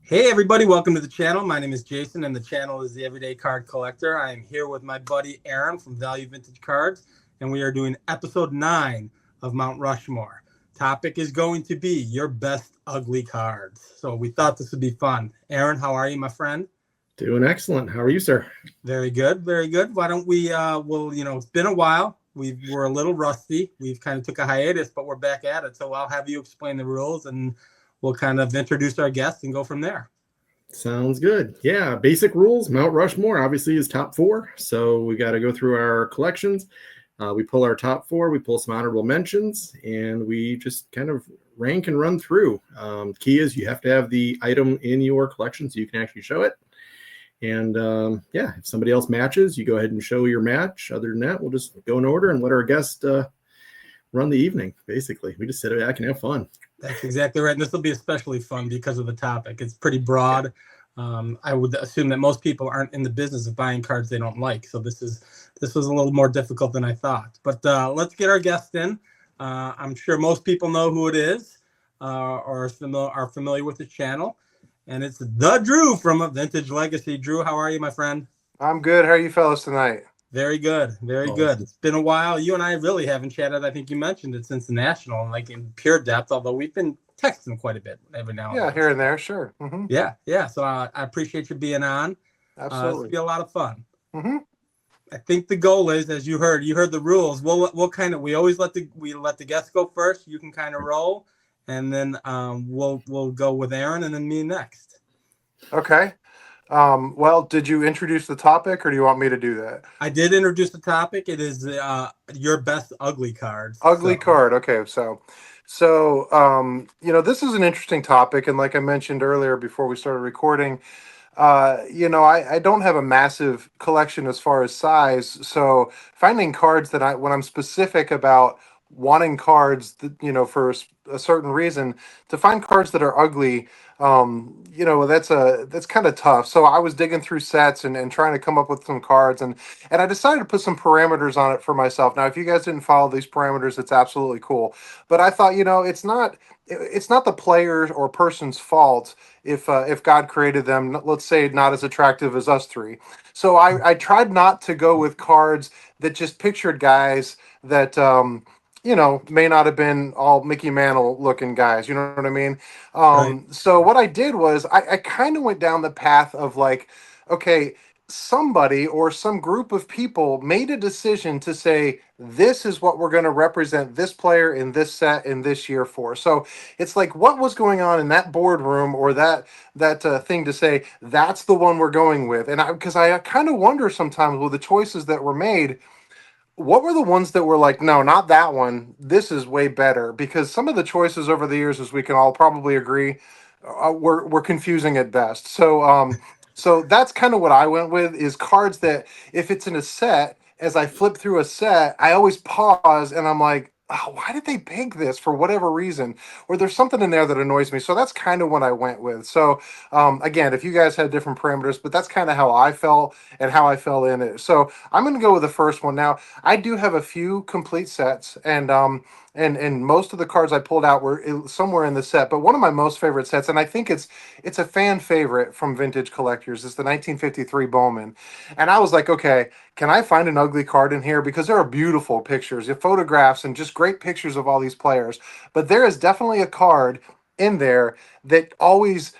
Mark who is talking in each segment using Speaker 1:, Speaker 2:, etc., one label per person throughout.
Speaker 1: Hey everybody, welcome to the channel. My name is Jason and the channel is the Everyday Card Collector. I am here with my buddy Aaron from Value Vintage Cards and we are doing episode 9 of Mount Rushmore. Topic is going to be your best ugly cards. So we thought this would be fun. Aaron, how are you, my friend?
Speaker 2: Doing excellent. How are you, sir?
Speaker 1: Very good, very good. Why don't we it's been a while. We're a little rusty. We've kind of took a hiatus, but we're back at it. So I'll have you explain the rules and we'll kind of introduce our guests and go from there.
Speaker 2: Sounds good. Yeah, basic rules. Mount Rushmore obviously is top four. So we got to go through our collections. We pull our top four, we pull some honorable mentions, and we just kind of rank and run through. Key is you have to have the item in your collection so you can actually show it. And if somebody else matches, you go ahead and show your match. Other than that, we'll just go in order and let our guest run the evening, basically. We just sit back and have fun.
Speaker 1: That's exactly right. And this will be especially fun because of the topic. It's pretty broad. I would assume that most people aren't in the business of buying cards they don't like. So this was a little more difficult than I thought. But let's get our guest in. I'm sure most people know who it is or are familiar with the channel. And it's the Drew from A Vintage Legacy. Drew, how are you, my friend?
Speaker 3: I'm good. How are you fellas tonight?
Speaker 1: Very good. Very good. It's been a while. You and I really haven't chatted. I think you mentioned it since the National, like in pure depth, although we've been texting quite a bit every now and then.
Speaker 3: Yeah, here and there, sure. Mm-hmm.
Speaker 1: Yeah. So I appreciate you being on.
Speaker 3: Absolutely.
Speaker 1: It's be a lot of fun.
Speaker 3: Mm-hmm.
Speaker 1: I think the goal is, as you heard the rules. We always let the guests go first. You can kind of roll, and then we'll go with Aaron and then me next.
Speaker 3: Okay. Well, did you introduce the topic, or do you want me to do that?
Speaker 1: I did introduce the topic. It is your best ugly cards.
Speaker 3: Ugly card. Okay, so this is an interesting topic, and like I mentioned earlier before we started recording, I don't have a massive collection as far as size, so finding cards when I'm specific about wanting cards that, for a certain reason, to find cards that are ugly, that's kind of tough. So I was digging through sets and trying to come up with some cards, and I decided to put some parameters on it for myself. Now, if you guys didn't follow these parameters, it's absolutely cool. But I thought, it's not the player or person's fault if God created them, let's say, not as attractive as us three. So I tried not to go with cards that just pictured guys that may not have been all Mickey Mantle looking guys. You know what I mean?
Speaker 1: Right.
Speaker 3: So what I did was I kind of went down the path of like, okay, somebody or some group of people made a decision to say, this is what we're going to represent this player in this set in this year for. So it's like, what was going on in that boardroom or that thing to say, that's the one we're going with. And because I kind of wonder sometimes with the choices that were made, what were the ones that were like, no, not that one. This is way better, because some of the choices over the years, as we can all probably agree, were confusing at best. So that's kind of what I went with, is cards that if it's in a set, as I flip through a set, I always pause and I'm like, oh, why did they pick this for whatever reason? Or there's something in there that annoys me. So that's kind of what I went with. So again, if you guys had different parameters, but that's kind of how I felt and how I fell in it. So I'm going to go with the first one. Now, I do have a few complete sets, and most of the cards I pulled out were somewhere in the set. But one of my most favorite sets, and I think it's a fan favorite from vintage collectors, is the 1953 Bowman. And I was like, okay, can I find an ugly card in here? Because there are beautiful pictures, photographs, and just great pictures of all these players. But there is definitely a card in there that always,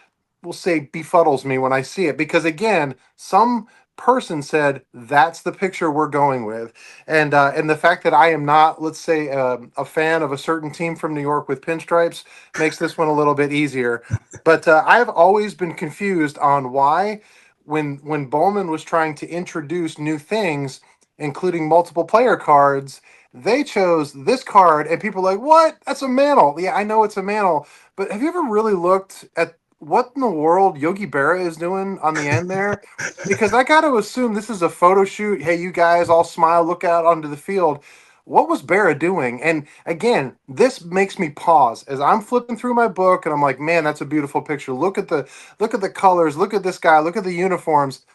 Speaker 3: will say, befuddles me when I see it. Because again, some person said that's the picture we're going with, and the fact that I am not, let's say, a fan of a certain team from New York with pinstripes makes this one a little bit easier. But I've always been confused on why, when Bowman was trying to introduce new things, including multiple player cards, they chose this card, and people are like, what? That's a mantle. Yeah, I know it's a mantle, but have you ever really looked at what in the world Yogi Berra is doing on the end there? Because I got to assume this is a photo shoot. Hey, you guys all smile, look out onto the field. What was Berra doing? And again, this makes me pause as I'm flipping through my book, and I'm like, man, that's a beautiful picture. Look at the colors. Look at this guy. Look at the uniforms.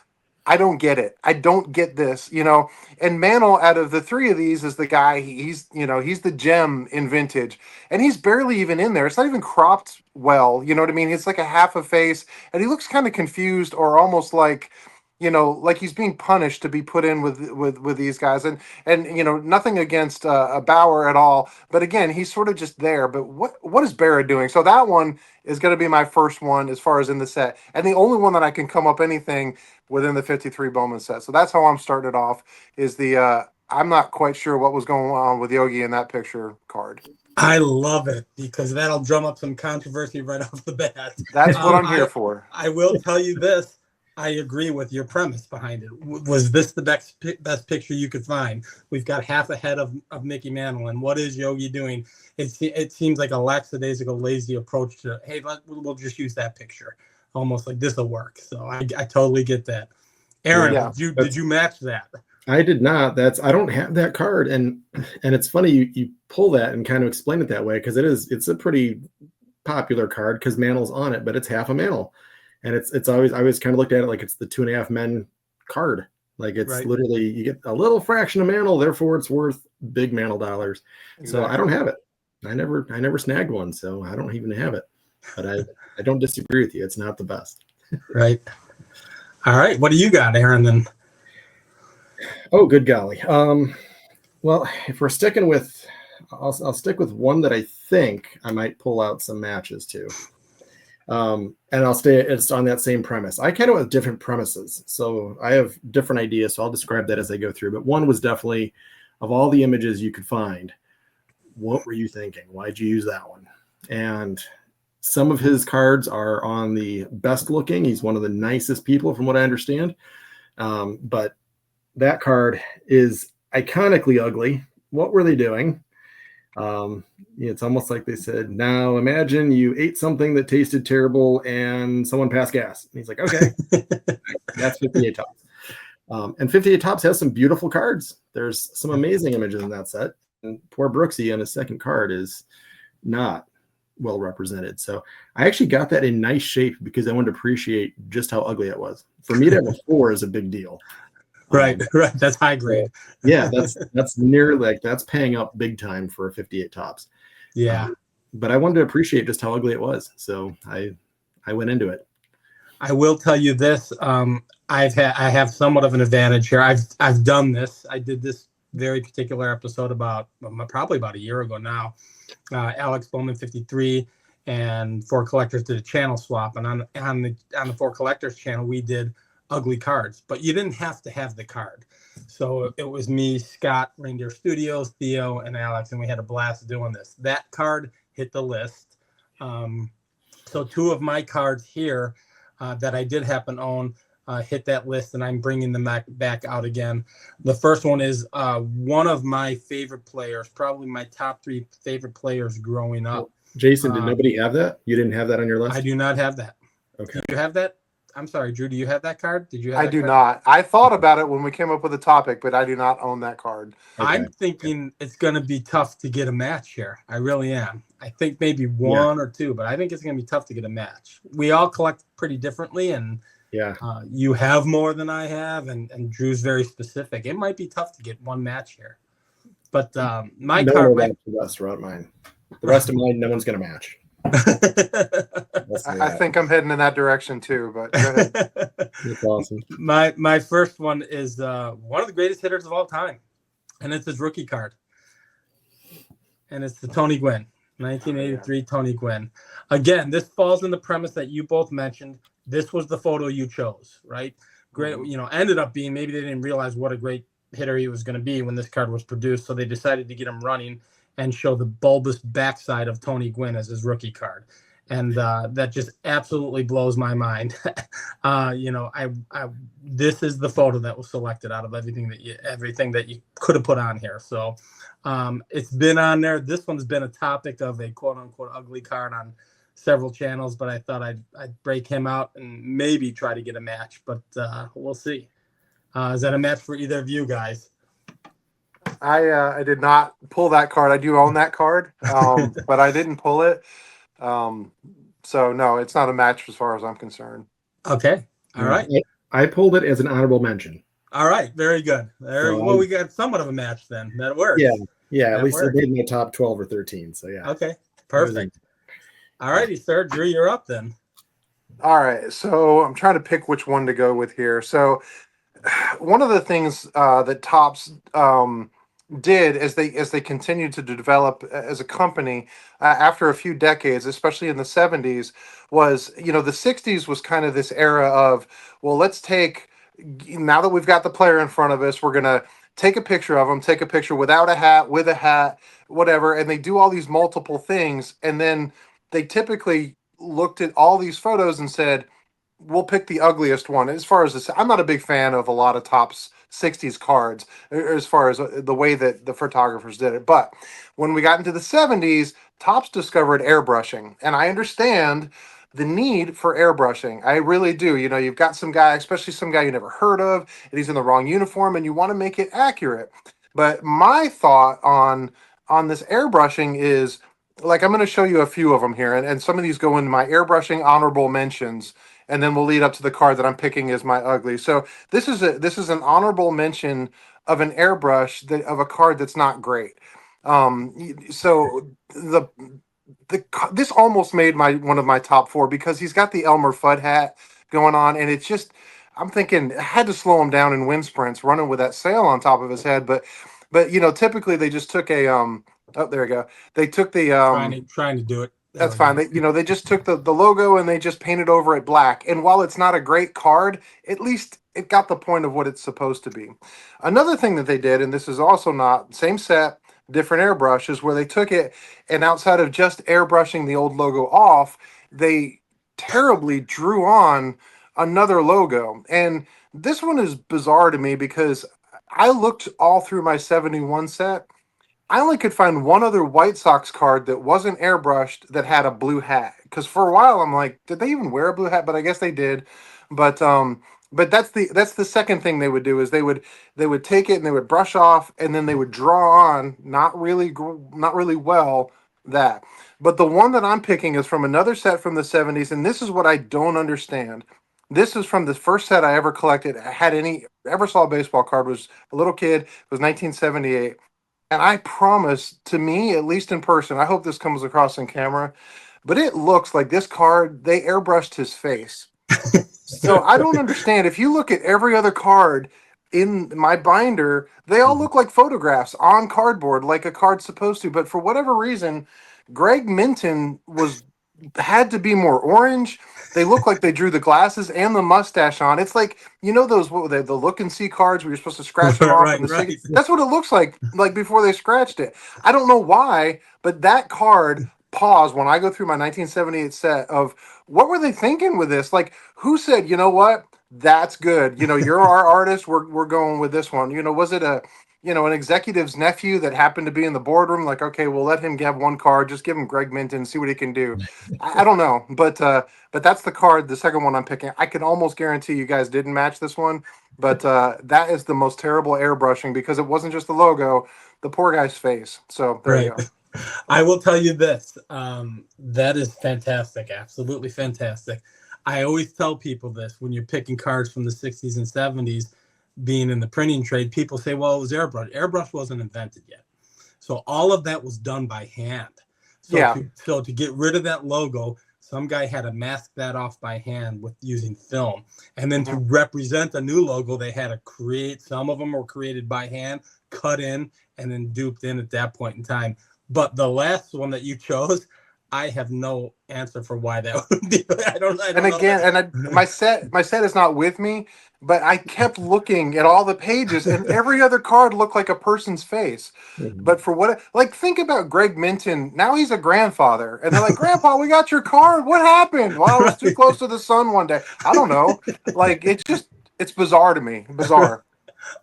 Speaker 3: I don't get it. I don't get this, you know. And Mantle, out of the three of these, is the guy. He's, you know, he's the gem in vintage, and he's barely even in there. It's not even cropped well. You know what I mean? It's like a half a face, and he looks kind of confused, or almost like, you know, like he's being punished to be put in with these guys. And you know, nothing against Bauer at all, but again, he's sort of just there. But what is Barra doing? So that one is going to be my first one as far as in the set, and the only one that I can come up anything within the 53 Bowman set. So that's how I'm starting it off. Is the I'm not quite sure what was going on with Yogi in that picture card.
Speaker 1: I love it because that'll drum up some controversy right off the bat.
Speaker 3: That's what I'm here for.
Speaker 1: I will tell you this. I agree with your premise behind it. Was this the best picture you could find? We've got half a head of Mickey Mantle, and what is Yogi doing? It seems like a lackadaisical, lazy approach to, hey, we'll just use that picture. Almost like this will work. So I totally get that. Aaron,
Speaker 2: Yeah,
Speaker 1: did you match that?
Speaker 2: I did not. I don't have that card, and it's funny you pull that and kind of explain it that way because it's a pretty popular card because Mantle's on it, but it's half a Mantle. And it's always, I always kind of looked at it like it's the 2.5 men card. Like it's
Speaker 1: right.
Speaker 2: Literally, you get a little fraction of Mantle, therefore it's worth big Mantle dollars. Exactly. So I don't have it. I never snagged one, so I don't even have it. But I don't disagree with you. It's not the best.
Speaker 1: Right. All right. What do you got, Aaron? Then.
Speaker 2: Oh, good golly. Well, if we're sticking with, I'll stick with one that I think I might pull out some matches to. And I'll stay, it's on that same premise. I kind of have different premises, so I have different ideas, so I'll describe that as I go through. But one was definitely, of all the images you could find, what were you thinking? Why'd you use that one? And some of his cards are on the best looking. He's one of the nicest people from what I understand. But that card is iconically ugly. What were they doing? It's almost like they said, now imagine you ate something that tasted terrible and someone passed gas. And he's like, okay, that's 58 Tops. And 58 Tops has some beautiful cards. There's some amazing images in that set. And poor Brooksy on his second card is not well represented. So I actually got that in nice shape because I wanted to appreciate just how ugly it was. For me to have a 4 is a big deal.
Speaker 1: Right. That's high grade.
Speaker 2: Yeah, that's near, like, that's paying up big time for a 58 Tops.
Speaker 1: Yeah.
Speaker 2: But I wanted to appreciate just how ugly it was. So I went into it.
Speaker 1: I will tell you this. I have somewhat of an advantage here. I've done this. I did this very particular episode probably about a year ago now. Alex Bowman 53 and Four Collectors did a channel swap, and on the Four Collectors channel we did ugly cards, but you didn't have to have the card. So it was me, Scott, Reindeer Studios, Theo, and Alex, and we had a blast doing this. That card hit the list. So 2 of my cards here that I did happen to own hit that list, and I'm bringing them back out again. The first one is one of my favorite players, probably my top 3 favorite players growing up.
Speaker 2: Jason, did nobody have that? You didn't have that on your list?
Speaker 1: I do not have that.
Speaker 2: Okay.
Speaker 1: Do you have that? I'm sorry, Drew, do you have that card? Did you have
Speaker 3: I
Speaker 1: that
Speaker 3: do
Speaker 1: card?
Speaker 3: not. I thought about it when we came up with the topic, but I do not own that card.
Speaker 2: Okay.
Speaker 1: I'm thinking it's going to be tough to get a match here. I really am. I think maybe one or 2, but I think it's going to be tough to get a match. We all collect pretty differently, and you have more than I have, and Drew's very specific. It might be tough to get one match here. But my card...
Speaker 2: The rest around mine. The rest of mine, no one's going to match.
Speaker 3: I think I'm heading in that direction too, but go ahead.
Speaker 2: That's awesome.
Speaker 1: My first one is one of the greatest hitters of all time, and it's his rookie card. And it's the Tony Gwynn, 1983 Tony Gwynn. Again, this falls in the premise that you both mentioned. This was the photo you chose, right? Great, ended up being, maybe they didn't realize what a great hitter he was going to be when this card was produced, so they decided to get him running and show the bulbous backside of Tony Gwynn as his rookie card. And that just absolutely blows my mind. This is the photo that was selected out of everything that you could have put on here. So it's been on there. This one's been a topic of a quote unquote ugly card on several channels, but I thought I'd break him out and maybe try to get a match, but we'll see. Is that a match for either of you guys?
Speaker 3: I did not pull that card. I do own that card, but I didn't pull it. So no, it's not a match as far as I'm concerned.
Speaker 1: Okay. All right.
Speaker 2: I pulled it as an honorable mention.
Speaker 1: All right, very good. Well, we got somewhat of a match then. That works.
Speaker 2: Yeah. At
Speaker 1: That
Speaker 2: least it
Speaker 1: works.
Speaker 2: made my top 12 or 13. So yeah.
Speaker 1: Okay, perfect. All righty, sir. Drew, you're up then.
Speaker 3: All right, so I'm trying to pick which one to go with here. So one of the things that Topps did as they continued to develop as a company after a few decades, especially in the 70s, was, you know, the 60s was kind of this era of, well, let's take, now that we've got the player in front of us, we're gonna take a picture of them, take a picture without a hat, with a hat, whatever, and they do all these multiple things, and then they typically looked at all these photos and said, we'll pick the ugliest one. As far as this, I'm not a big fan of a lot of Topps 60s cards as far as the way that the photographers did it. But when we got into the 70s, Topps discovered airbrushing. And I understand the need for airbrushing. I really do. You know, you've got some guy, especially some guy you never heard of, and he's in the wrong uniform, and you want to make it accurate. But my thought on this airbrushing is, like, I'm going to show you a few of them here, and some of these go in my airbrushing honorable mentions, and then we'll lead up to the card that I'm picking as my ugly. So this is an honorable mention of an airbrush of a card that's not great. So this almost made my one of my top four because he's got the Elmer Fudd hat going on, and it's just, I'm thinking I had to slow him down in wind sprints running with that sail on top of his head, but you know, typically they just took a oh, there we go. They took the
Speaker 1: Trying to do it.
Speaker 3: that's fine. They, you know, they just took the logo and they just painted over it black. And while it's not a great card, at least it got the point of what it's supposed to be. Another thing that they did, and this is also not same set, different airbrush, is where they took it and outside of just airbrushing the old logo off, they terribly drew on another logo. And this one is bizarre to me because I looked all through my 71 set. I only could find one other White Sox card that wasn't airbrushed that had a blue hat. Because for a while I'm like, did they even wear a blue hat? But I guess they did. But that's the second thing they would do is they would take it and they would brush off and then they would draw on not really well that. But the one that I'm picking is from another set from the 70s, and this is what I don't understand. This is from the first set I ever collected. I had any ever saw a baseball card, was a little kid. It was 1978. And I promise, to me, at least in person, I hope this comes across in camera, but it looks like this card, they airbrushed his face. So I don't understand. If you look at every other card in my binder, they all look like photographs on cardboard, like a card's supposed to. But for whatever reason, Greg Minton had to be more orange. They look like they drew the glasses and the mustache on. It's like, you know, those what were they, the look and see cards where you're supposed to scratch them off.
Speaker 1: Right.
Speaker 3: That's what it looks like before they scratched it. I don't know why, but that card paused when I go through my 1978 set of what were they thinking with this? Like, who said, you know what? That's good. You know, you're our artist. We're going with this one. You know, was it an executive's nephew that happened to be in the boardroom? Like, okay, we'll let him have one card. Just give him Greg Minton, see what he can do. I don't know, but that's the card. The second one I'm picking. I can almost guarantee you guys didn't match this one, but that is the most terrible airbrushing because it wasn't just the logo, the poor guy's face. So there you go.
Speaker 1: I will tell you this. That is fantastic. Absolutely fantastic. I always tell people this when you're picking cards from the 60s and 70s, being in the printing trade, people say, well, it was airbrush. Airbrush wasn't invented yet. So all of that was done by hand. So to get rid of that logo, some guy had to mask that off by hand with using film. And then to represent a new logo, they had to create, some of them were created by hand, cut in, and then duped in at that point in time. But the last one that you chose, I have no answer for why that would be. I don't know.
Speaker 3: My set is not with me, but I kept looking at all the pages, and every other card looked like a person's face. But for what, like, think about Greg Minton. Now he's a grandfather, and they're like, "Grandpa, we got your card. What happened? Well, I was too close to the sun one day. I don't know. Like, it's bizarre to me. Bizarre."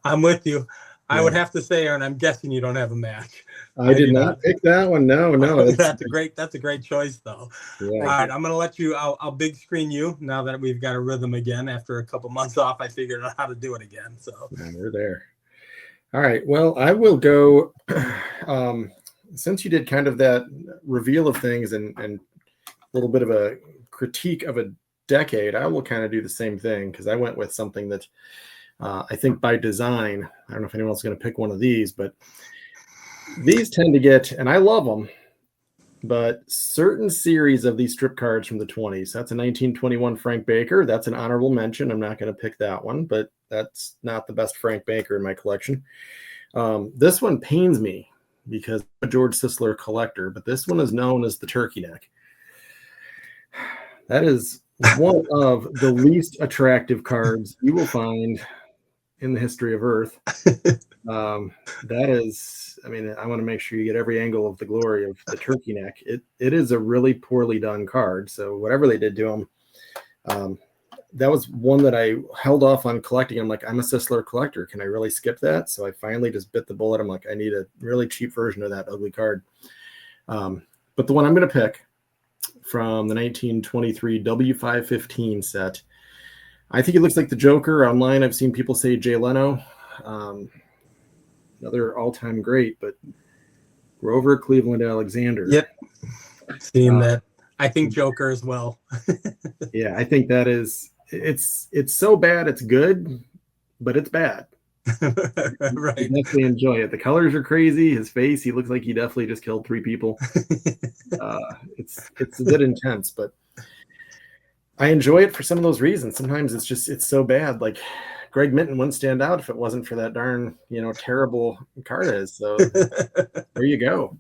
Speaker 1: I'm with you. I would have to say, Aaron, I'm guessing you don't have a match.
Speaker 2: I did not pick that one. No.
Speaker 1: That's a great choice, though.
Speaker 2: Yeah.
Speaker 1: All right, I'm gonna let you. I'll big screen you now that we've got a rhythm again. After a couple months off, I figured out how to do it again. So
Speaker 2: we're there. All right. Well, I will go. Since you did kind of that reveal of things and a little bit of a critique of a decade, I will kind of do the same thing because I went with something that I think by design, I don't know if anyone's going to pick one of these, but these tend to get, and I love them, but certain series of these strip cards from the 20s. That's a 1921 Frank Baker. That's an honorable mention. I'm not going to pick that one, but that's not the best Frank Baker in my collection. This one pains me because I'm a George Sisler collector, but this one is known as the turkey neck. That is one of the least attractive cards you will find in the history of Earth. That is, I mean, I want to make sure you get every angle of the glory of the turkey neck. It is a really poorly done card. So whatever they did to him, that was one that I held off on collecting. I'm like, I'm a Sisler collector. Can I really skip that? So I finally just bit the bullet. I'm like, I need a really cheap version of that ugly card. But the one I'm going to pick from the 1923 W515 set, I think it looks like the Joker. Online, I've seen people say Jay Leno. Another all-time great, but Grover Cleveland Alexander.
Speaker 1: Yep. Seen that. I think Joker as well.
Speaker 2: Yeah, I think that is, it's so bad it's good, but it's bad.
Speaker 1: Right.
Speaker 2: I definitely enjoy it. The colors are crazy. His face, he looks like he definitely just killed 3 people. It's a bit intense, but I enjoy it for some of those reasons. Sometimes it's so bad. Like Greg Minton wouldn't stand out if it wasn't for that darn, terrible card is. So there you go.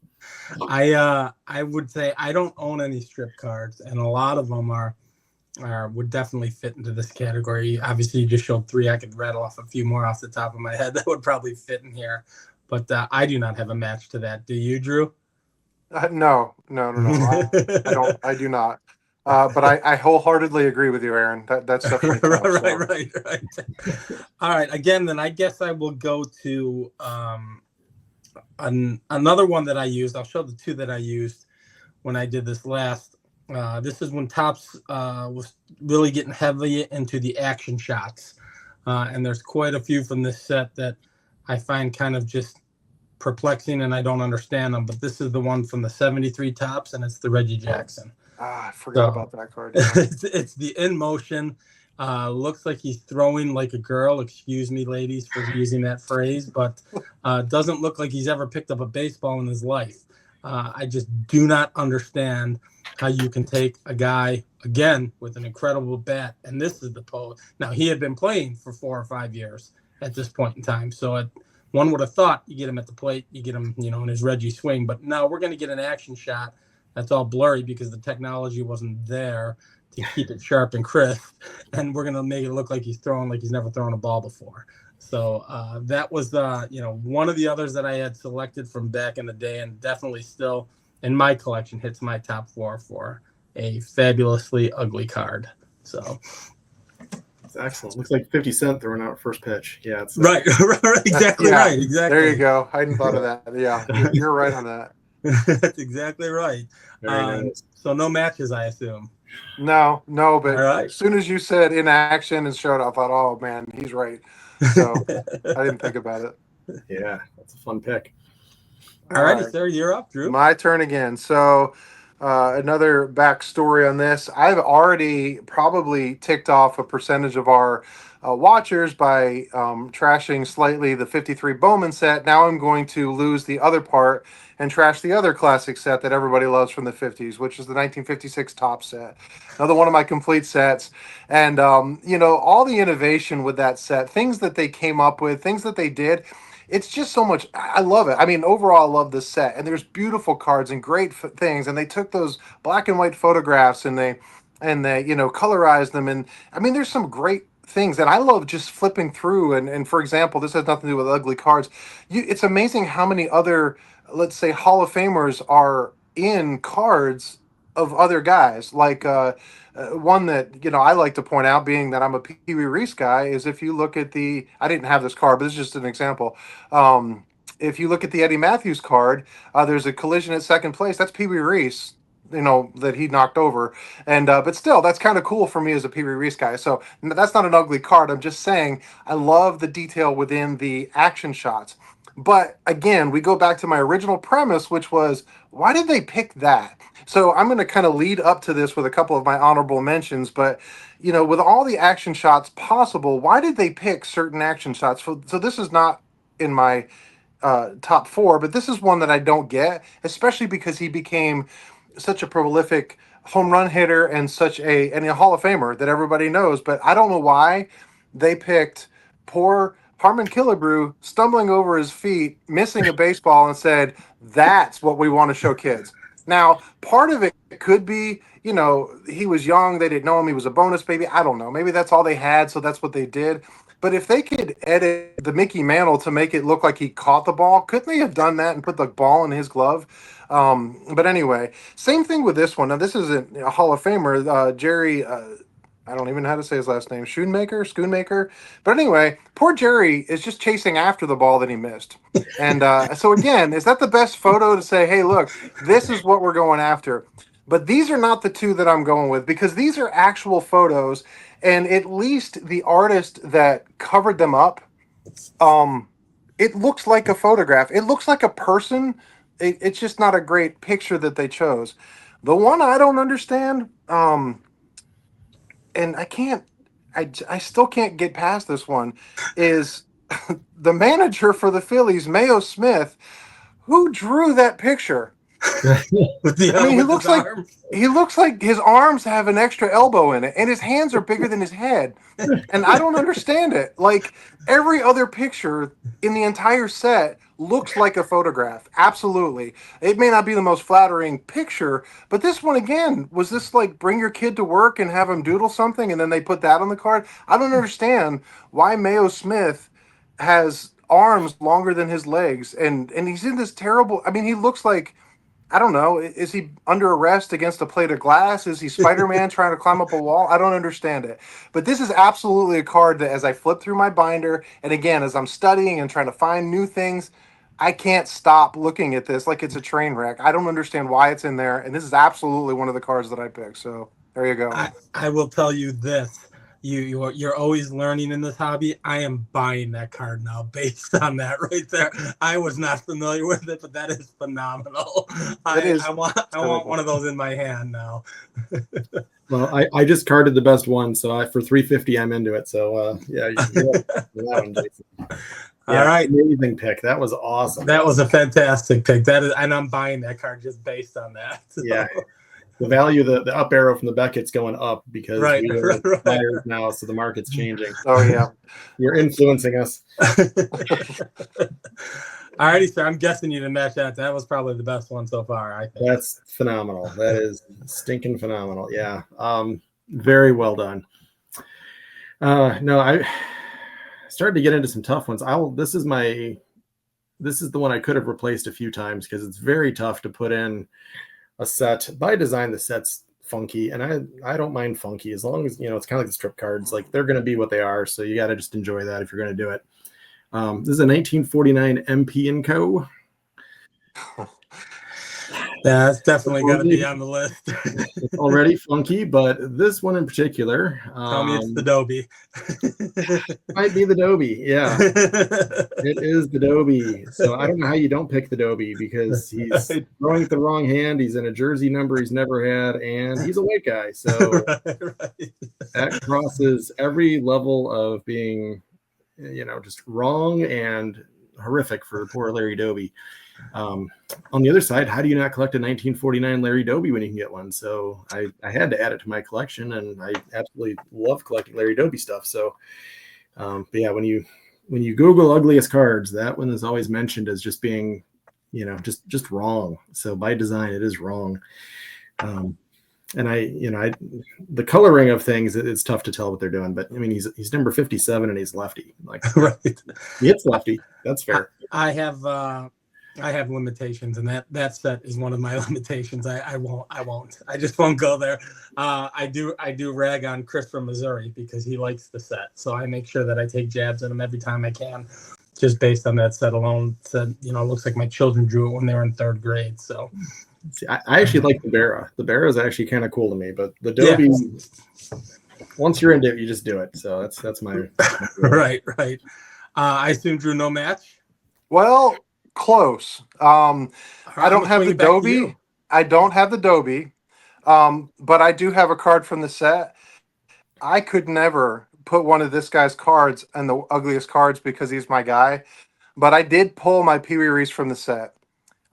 Speaker 1: I would say I don't own any strip cards, and a lot of them would definitely fit into this category. Obviously, you just showed 3. I could rattle off a few more off the top of my head that would probably fit in here, but I do not have a match to that. Do you, Drew?
Speaker 3: No. I do not. But I wholeheartly agree with you, Aaron. That's definitely tough,
Speaker 1: right. All right. Again, then I guess I will go to another one that I used. I'll show the 2 that I used when I did this last. This is when Topps was really getting heavily into the action shots, and there's quite a few from this set that I find kind of just perplexing, and I don't understand them. But this is the one from the '73 Topps, and it's the Reggie Jackson.
Speaker 3: I forgot about that card. Yeah.
Speaker 1: It's the in motion. Looks like he's throwing like a girl. Excuse me, ladies, for using that phrase, but doesn't look like he's ever picked up a baseball in his life. I just do not understand how you can take a guy, again, with an incredible bat, and this is the pose. Now, he had been playing for 4 or 5 years at this point in time, so one would have thought you get him at the plate, you get him, in his Reggie swing, but no, we're going to get an action shot that's all blurry because the technology wasn't there to keep it sharp and crisp, and we're going to make it look like he's throwing like he's never thrown a ball before. So that was one of the others that I had selected from back in the day, and definitely still in my collection hits my top 4 for a fabulously ugly card. So
Speaker 2: it's excellent. Looks like 50 Cent throwing out first pitch. Yeah, it's
Speaker 1: right. Exactly.
Speaker 3: Yeah,
Speaker 1: right. Exactly.
Speaker 3: There you go. I hadn't thought of that. Yeah, you're right on that.
Speaker 1: That's exactly right.
Speaker 2: Nice.
Speaker 1: So no matches, I assume.
Speaker 3: No, but
Speaker 1: right.
Speaker 3: As soon as you said in action and showed, I thought, oh man, he's right. So I didn't think about it.
Speaker 2: Yeah, that's a fun pick.
Speaker 1: All righty, sir, you're up, Drew.
Speaker 3: My turn again. So another backstory on this. I've already probably ticked off a percentage of our watchers by trashing slightly the 53 Bowman set. Now I'm going to lose the other part and trash the other classic set that everybody loves from the 50s, which is the 1956 Top set. Another one of my complete sets. And, all the innovation with that set, things that they came up with, things that they did, it's just so much. I love it. I mean, overall, I love this set. And there's beautiful cards and great things. And they took those black and white photographs and they colorized them. And I mean, there's some great things that I love just flipping through. And for example, this has nothing to do with ugly cards. It's amazing how many other, let's say, Hall of Famers are in cards of other guys. Like one that, I like to point out, being that I'm a Pee Wee Reese guy, is if you look at I didn't have this card, but this is just an example. If you look at the Eddie Matthews card, there's a collision at second place. That's Pee Wee Reese, that he knocked over. And but still, that's kind of cool for me as a Pee Wee Reese guy. So that's not an ugly card. I'm just saying I love the detail within the action shots. But again, we go back to my original premise, which was, why did they pick that? So I'm going to kind of lead up to this with a couple of my honorable mentions. But, with all the action shots possible, why did they pick certain action shots? So this is not in my top four, but this is one that I don't get, especially because he became such a prolific home run hitter and a Hall of Famer that everybody knows. But I don't know why they picked poor Harmon Killebrew stumbling over his feet, missing a baseball, and said, "That's what we want to show kids." Now, part of it could be, he was young, they didn't know him, he was a bonus baby. I don't know. Maybe that's all they had, so that's what they did. But if they could edit the Mickey Mantle to make it look like he caught the ball, couldn't they have done that and put the ball in his glove? But anyway, same thing with this one. Now, this isn't a Hall of Famer, Jerry. I don't even know how to say his last name. Schoonmaker. But anyway, poor Jerry is just chasing after the ball that he missed. And so again, is that the best photo to say, hey, look, this is what we're going after? But these are not the two that I'm going with, because these are actual photos, and at least the artist that covered them up, it looks like a photograph. It looks like a person. It's just not a great picture that they chose. The one I don't understand, and I still can't get past this one, is the manager for the Phillies, Mayo Smith, who drew that picture.
Speaker 1: With the,
Speaker 3: I mean,
Speaker 1: with his arm.
Speaker 3: he looks like his arms have an extra elbow in it, and his hands are bigger than his head. And I don't understand it. Like, every other picture in the entire set looks like a photograph. Absolutely. It may not be the most flattering picture, but this one, again, was this like bring your kid to work and have him doodle something and then they put that on the card? I don't understand why Mayo Smith has arms longer than his legs, and he's in this terrible, I mean, he looks like, I don't know. Is he under arrest against a plate of glass? Is he Spider-Man trying to climb up a wall? I don't understand it. But this is absolutely a card that, as I flip through my binder, and again, as I'm studying and trying to find new things, I can't stop looking at this like it's a train wreck. I don't understand why it's in there, and this is absolutely one of the cards that I picked. So there you go.
Speaker 1: I will tell you this. You're always learning in this hobby. I am buying that card now based on that right there. I was not familiar with it, but that is phenomenal. I want one of those in my hand now.
Speaker 2: Well, I just carded the best one, so for 350 I'm into it. So yeah, you can do that one, Jason. Yeah,
Speaker 1: all right,
Speaker 2: amazing pick. That was awesome.
Speaker 1: That was a fantastic pick. That is, and I'm buying that card just based on that. So.
Speaker 2: Yeah. The value, the up arrow from the Beckett's going up because
Speaker 1: right.
Speaker 2: buyers now, so the market's changing.
Speaker 3: Oh yeah,
Speaker 2: you're influencing us.
Speaker 1: All righty, sir. I'm guessing you didn't match that. That was probably the best one so far, I think.
Speaker 2: That's phenomenal. That is stinking phenomenal. Yeah. Very well done. No, I started to get into some tough ones. This is the one I could have replaced a few times because it's very tough to put in a set. By design, the set's funky, and I don't mind funky as long as it's kind of like the strip cards. Like, they're going to be what they are, so you got to just enjoy that if you're going to do it. This is a 1949 MP & Co.
Speaker 1: Yeah, it's definitely got to be on the list.
Speaker 2: It's already funky, but this one in particular,
Speaker 1: tell me it's the Dobie.
Speaker 2: Might be the Dobie. Yeah, it is the Dobie. So I don't know how you don't pick the Dobie, because he's throwing with the wrong hand. He's in a jersey number he's never had, and he's a white guy. So that crosses every level of being, just wrong and horrific for poor Larry Dobie. On the other side, how do you not collect a 1949 Larry Dobie when you can get one? So I had to add it to my collection, and I absolutely love collecting Larry Dobie stuff. So, but yeah, when you Google ugliest cards, that one is always mentioned as just being, just wrong. So by design, it is wrong. And the coloring of things, it's tough to tell what they're doing. But I mean, he's number 57 and he's lefty. Like,
Speaker 1: right,
Speaker 2: it's lefty. That's fair.
Speaker 1: I have limitations, and that set is one of my limitations. I won't. I just won't go there. I do rag on Chris from Missouri because he likes the set, so I make sure that I take jabs at him every time I can, just based on that set alone. Said, it looks like my children drew it when they were in 3rd grade. So,
Speaker 2: see, I actually like the Barra. The Barra is actually kind of cool to me, but the Dobie, once you're into it, you just do it. So that's my
Speaker 1: right. I assume Drew no match.
Speaker 3: Well, close. I don't have the Dobie. I don't have the Dobie, but I do have a card from the set. I could never put one of this guy's cards in the ugliest cards because he's my guy. But I did pull my Pee Wee Reese from the set.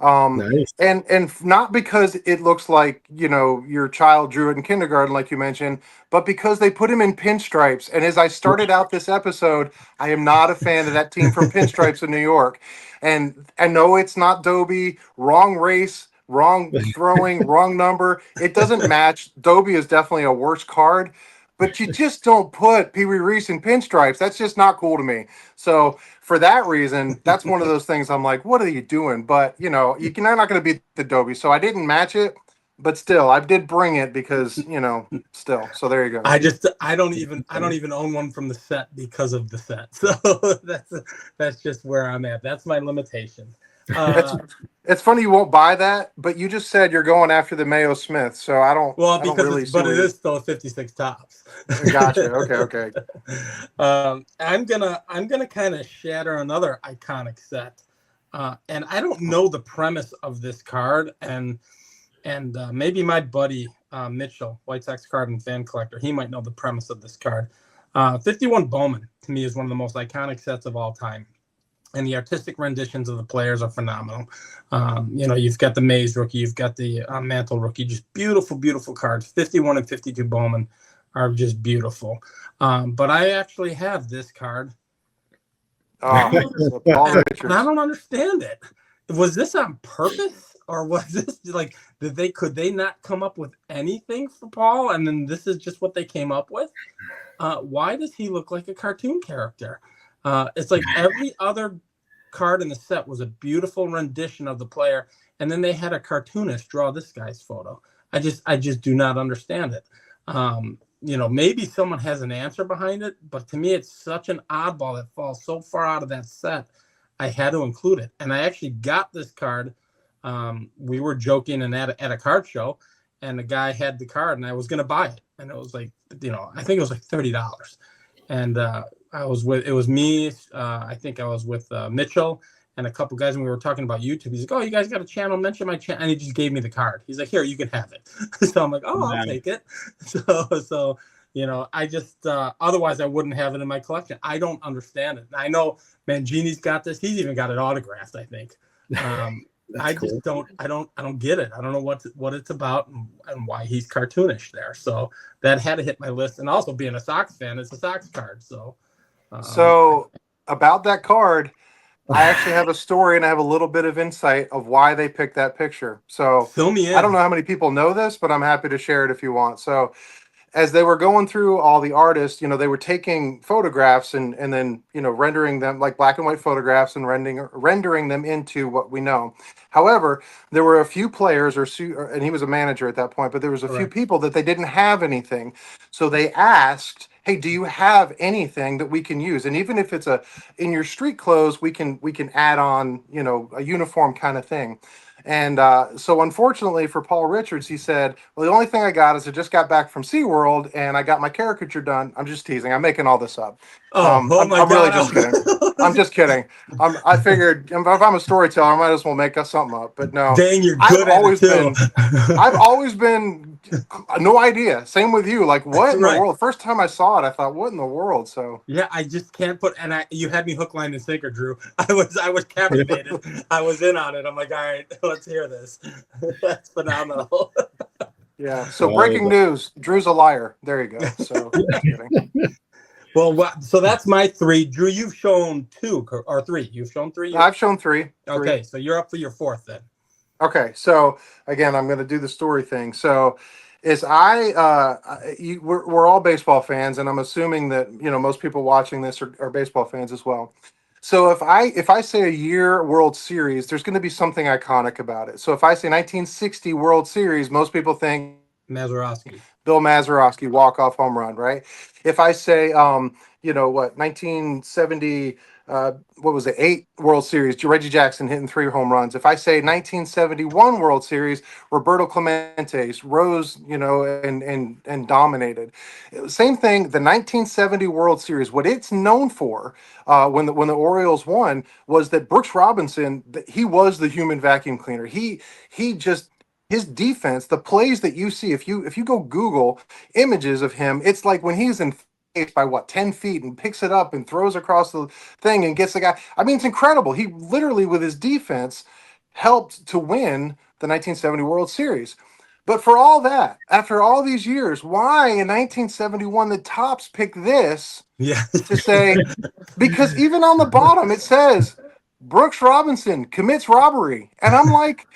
Speaker 2: Nice.
Speaker 3: And not because it looks like, you know, your child drew it in kindergarten, like you mentioned, but because they put him in pinstripes. And as I started out this episode, I am not a fan of that team from Pinstripes in New York. And I know it's not Dobie, wrong race, wrong throwing, wrong number. It doesn't match. Dobie is definitely a worse card, but you just don't put Pee Wee Reese in pinstripes. That's just not cool to me. So for that reason, that's one of those things I'm like, what are you doing? But you know, you're not going to beat the Dobie. So I didn't match it, but still, I did bring it because you know, still. So there you go.
Speaker 1: I don't even own one from the set because of the set. So that's just where I'm at. That's my limitation.
Speaker 3: It's funny you won't buy that, but you just said you're going after the Mayo Smith, so I don't.
Speaker 1: Well,
Speaker 3: I don't
Speaker 1: because
Speaker 3: really
Speaker 1: but it
Speaker 3: see
Speaker 1: is still a 56 tops.
Speaker 3: Gotcha. Okay.
Speaker 1: I'm gonna kind of shatter another iconic set, and I don't know the premise of this card, and maybe my buddy Mitchell, White Sox card and fan collector, he might know the premise of this card. 51 Bowman to me is one of the most iconic sets of all time. And the artistic renditions of the players are phenomenal. You know, you've got the Mays rookie, you've got the Mantle rookie, just beautiful, beautiful cards. 51 and 52 Bowman are just beautiful. But I actually have this card.
Speaker 3: Oh,
Speaker 1: and I don't understand it. Was this on purpose? Or was this like, could they not come up with anything for Paul? And then this is just what they came up with? Why does he look like a cartoon character? It's like every other card in the set was a beautiful rendition of the player, and then they had a cartoonist draw this guy's photo. I just do not understand it. You know, maybe someone has an answer behind it, but to me, it's such an oddball that falls so far out of that set. I had to include it, and I actually got this card. We were joking and at a card show, and the guy had the card, and I was going to buy it, and it was like, you know, I think it was like $30, and it was me. I think I was with Mitchell and a couple guys, and we were talking about YouTube. He's like, "Oh, you guys got a channel? Mention my channel." And he just gave me the card. He's like, "Here, you can have it." So I'm like, "Oh, I'll take it." So you know, I just otherwise I wouldn't have it in my collection. I don't understand it. I know Mangini's got this. He's even got it autographed, I think. I
Speaker 2: cool.
Speaker 1: just don't. I don't get it. I don't know what it's about and why he's cartoonish there. So that had to hit my list. And also being a Sox fan, it's a Sox card. So
Speaker 3: about that card, I actually have a story and I have a little bit of insight of why they picked that picture. So
Speaker 1: fill me in.
Speaker 3: I don't know how many people know this, but I'm happy to share it if you want. So as they were going through all the artists, you know, they were taking photographs and then, you know, rendering them like black and white photographs and rendering them into what we know. However, there were a few players and he was a manager at that point, but there was a few people that they didn't have anything. So they asked, "Hey, do you have anything that we can use? And even if it's in your street clothes, we can add on, you know, a uniform kind of thing." And so unfortunately for Paul Richards, he said, "Well, the only thing I got is I just got back from SeaWorld and I got my caricature done." I'm just teasing. I'm making all this up.
Speaker 1: I'm
Speaker 3: really just kidding. I'm just kidding. I figured if I'm a storyteller, I might as well make something up. But no,
Speaker 1: dang, you're good at it too.
Speaker 3: I've always been no idea. Same with you. Like, what in the world? First time I saw it, I thought, what in the world? So
Speaker 1: yeah, I just can't put. And you had me hook, line, and sinker, Drew. I was captivated. I was in on it. I'm like, all right, let's hear this. That's phenomenal.
Speaker 3: Yeah. So breaking news: Drew's a liar. There you go. So. Just kidding.
Speaker 1: Well, so that's my three. Drew, you've shown two or three. You've shown three?
Speaker 3: I've shown three.
Speaker 1: Okay, so you're up for your fourth then.
Speaker 3: Okay, so again, I'm going to do the story thing. So, we're all baseball fans, and I'm assuming that, you know, most people watching this are baseball fans as well. So if I say a year World Series, there's going to be something iconic about it. So if I say 1960 World Series, most people think
Speaker 1: Mazeroski.
Speaker 3: Bill Mazeroski walk-off home run, right? If I say, you know what, 1970, what was it, 8 World Series, Reggie Jackson hitting 3 home runs. If I say 1971 World Series, Roberto Clemente rose, you know, and dominated. Same thing, the 1970 World Series, what it's known for, when the Orioles won, was that Brooks Robinson, he was the human vacuum cleaner. He just his defense, the plays that you see, if you go Google images of him, it's like when he's in face by 10 feet and picks it up and throws across the thing and gets the guy. I mean, it's incredible. He literally, with his defense, helped to win the 1970 World Series. But for all that, after all these years, why in 1971 the Tops picked this
Speaker 1: Yeah.
Speaker 3: to say, because even on the bottom it says Brooks Robinson commits robbery. And I'm like,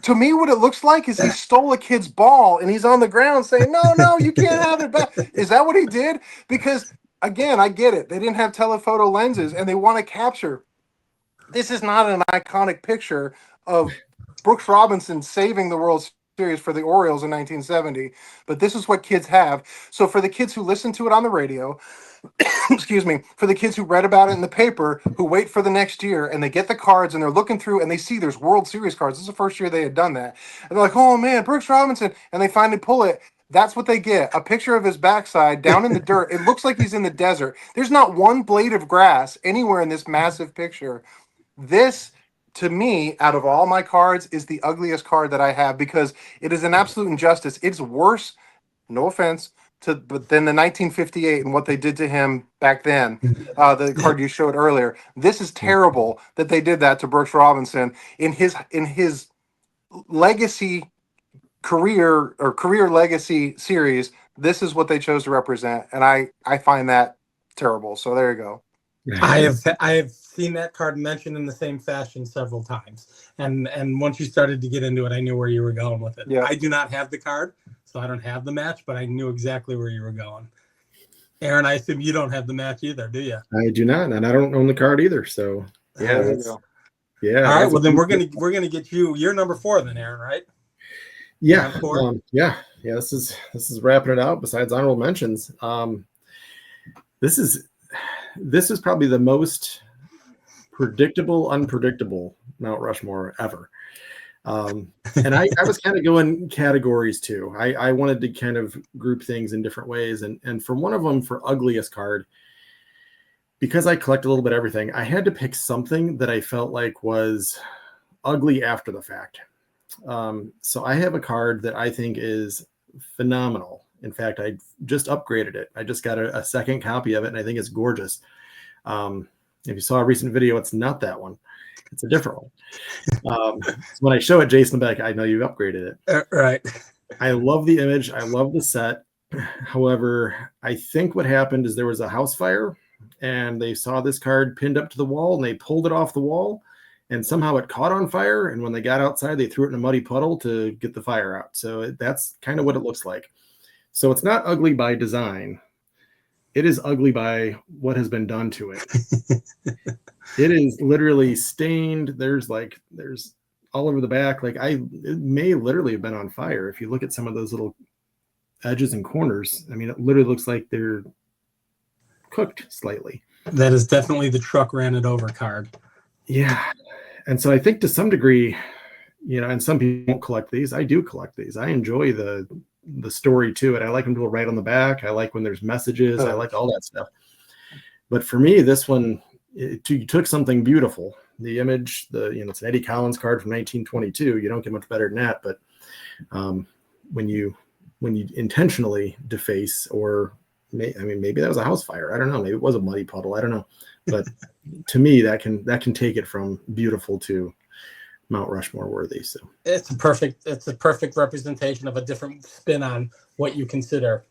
Speaker 3: to me, what it looks like is he stole a kid's ball and he's on the ground saying, no, you can't have it back. Is that what he did? Because again, I get it. They didn't have telephoto lenses and they want to capture. This is not an iconic picture of Brooks Robinson saving the World Series for the Orioles in 1970, but this is what kids have. So for the kids who listen to it on the radio, excuse me, for the kids who read about it in the paper, who wait for the next year and they get the cards and they're looking through and they see there's World Series cards. This is the first year they had done that. And they're like, oh man, Brooks Robinson. And they finally pull it. That's what they get. A picture of his backside down in the dirt. It looks like he's in the desert. There's not one blade of grass anywhere in this massive picture. This, to me, out of all my cards, is the ugliest card that I have because it is an absolute injustice. It's worse, no offense, than the 1958 and what they did to him back then. The card you showed earlier. This is terrible that they did that to Brooks Robinson in his legacy career legacy series. This is what they chose to represent, and I find that terrible. So there you go.
Speaker 1: I have seen that card mentioned in the same fashion several times, and once you started to get into it, I knew where you were going with it.
Speaker 3: Yeah.
Speaker 1: I do not have the card, so I don't have the match, but I knew exactly where you were going. Aaron, I assume you don't have the match either, do you?
Speaker 2: I do not, and I don't own the card either. So yeah,
Speaker 3: There you go.
Speaker 2: yeah.
Speaker 1: All right, well then we're gonna get you. You're number 4 then, Aaron, right?
Speaker 2: Yeah,
Speaker 1: Number 4?
Speaker 2: yeah. This is wrapping it out. Besides honorable mentions, this is probably the most predictable, unpredictable Mount Rushmore ever. And I was kind of going categories too. I wanted to kind of group things in different ways. And for one of them, for ugliest card, because I collect a little bit of everything, I had to pick something that I felt like was ugly after the fact. So I have a card that I think is phenomenal. In fact, I just upgraded it. I just got a second copy of it, and I think it's gorgeous. If you saw a recent video, it's not that one. It's a different one. So when I show it, Jason, back, I know you upgraded it.
Speaker 1: Right.
Speaker 2: I love the image. I love the set. However, I think what happened is there was a house fire, and they saw this card pinned up to the wall, and they pulled it off the wall, and somehow it caught on fire. And when they got outside, they threw it in a muddy puddle to get the fire out. So that's kind of what it looks like. So it's not ugly by design. It is ugly by what has been done to it. It is literally stained. There's all over the back. It may literally have been on fire. If you look at some of those little edges and corners, I mean, it literally looks like they're cooked slightly.
Speaker 1: That is definitely the truck ran it over card.
Speaker 2: Yeah. And so I think to some degree, and some people won't collect these. I do collect these. I enjoy the story to it. I like them to write on the back. I like when there's messages. I like all that stuff. But for me, this one, you took something beautiful. The image, it's an Eddie Collins card from 1922. You don't get much better than that. But when you intentionally deface, or maybe that was a house fire. I don't know. Maybe it was a muddy puddle. I don't know. But to me, that can take it from beautiful to Mount Rushmore worthy. So
Speaker 1: it's a perfect representation of a different spin on what you consider